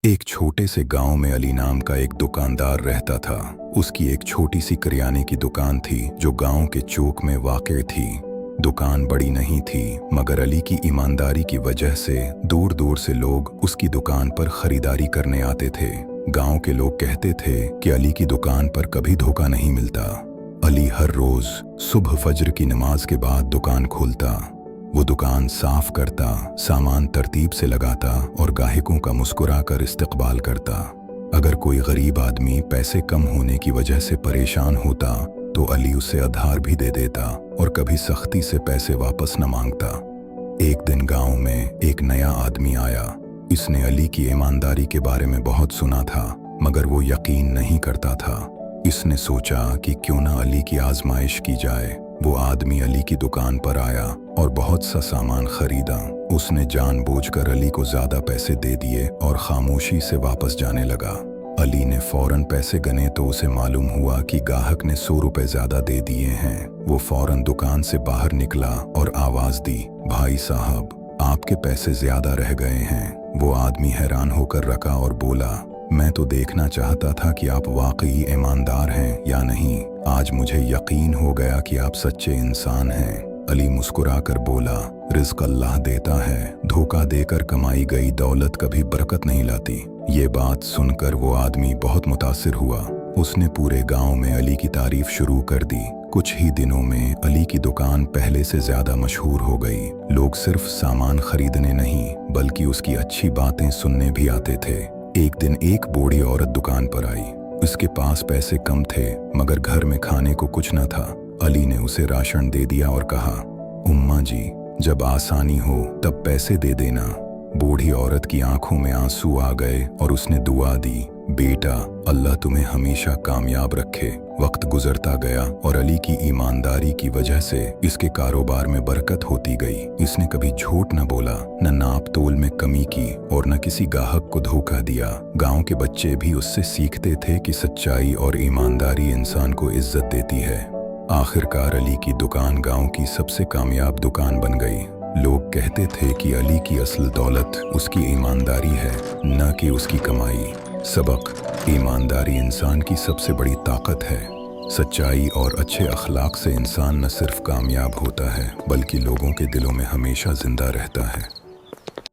एक छोटे से गांव में अली नाम का एक दुकानदार रहता था। उसकी एक छोटी सी करियाने की दुकान थी जो गांव के चौक में वाक़ थी। दुकान बड़ी नहीं थी, मगर अली की ईमानदारी की वजह से दूर दूर से लोग उसकी दुकान पर खरीदारी करने आते थे। गांव के लोग कहते थे कि अली की दुकान पर कभी धोखा नहीं मिलता। अली हर रोज सुबह फजर की नमाज के बाद दुकान खोलता। वो दुकान साफ करता, सामान तरतीब से लगाता और गाहकों का मुस्कुराकर इस्तकबाल करता। अगर कोई गरीब आदमी पैसे कम होने की वजह से परेशान होता तो अली उसे उधार भी दे देता और कभी सख्ती से पैसे वापस न मांगता। एक दिन गांव में एक नया आदमी आया। इसने अली की ईमानदारी के बारे में बहुत सुना था, मगर वो यकीन नहीं करता था। इसने सोचा कि क्यों ना अली की आजमाइश की जाए। वो आदमी अली की दुकान पर आया और बहुत सा सामान खरीदा। उसने जानबूझकर अली को ज्यादा पैसे दे दिए और खामोशी से वापस जाने लगा। अली ने फौरन पैसे गने तो उसे मालूम हुआ कि ग्राहक ने 100 रुपए ज्यादा दे दिए हैं। वो फौरन दुकान से बाहर निकला और आवाज दी, भाई साहब, आपके पैसे ज्यादा रह गए हैं। वो आदमी हैरान होकर रखा और बोला, मैं तो देखना चाहता था कि आप वाकई ईमानदार हैं या नहीं। आज मुझे यकीन हो गया कि आप सच्चे इंसान हैं। अली मुस्कुराकर बोला, रिज़्क अल्लाह देता है, धोखा देकर कमाई गई दौलत कभी बरकत नहीं लाती। ये बात सुनकर वो आदमी बहुत मुतासिर हुआ। उसने पूरे गांव में अली की तारीफ शुरू कर दी। कुछ ही दिनों में अली की दुकान पहले से ज्यादा मशहूर हो गई। लोग सिर्फ सामान खरीदने नहीं बल्कि उसकी अच्छी बातें सुनने भी आते थे। एक दिन एक बूढ़ी औरत दुकान पर आई। उसके पास पैसे कम थे, मगर घर में खाने को कुछ न था। अली ने उसे राशन दे दिया और कहा, उम्मा जी, जब आसानी हो तब पैसे दे देना। बूढ़ी औरत की आंखों में आंसू आ गए और उसने दुआ दी, बेटा, अल्लाह तुम्हें हमेशा कामयाब रखे। वक्त गुजरता गया और अली की ईमानदारी की वजह से इसके कारोबार में बरकत होती गई। इसने कभी झूठ न बोला, न नाप तोल में कमी की और न किसी गाहक को धोखा दिया। गांव के बच्चे भी उससे सीखते थे कि सच्चाई और ईमानदारी इंसान को इज्जत देती है। आखिरकार अली की दुकान गांव की सबसे कामयाब दुकान बन गई। लोग कहते थे कि अली की असल दौलत उसकी ईमानदारी है, न कि उसकी कमाई। सबक: ईमानदारी इंसान की सबसे बड़ी ताकत है। सच्चाई और अच्छे अखलाक से इंसान न सिर्फ कामयाब होता है बल्कि लोगों के दिलों में हमेशा जिंदा रहता है।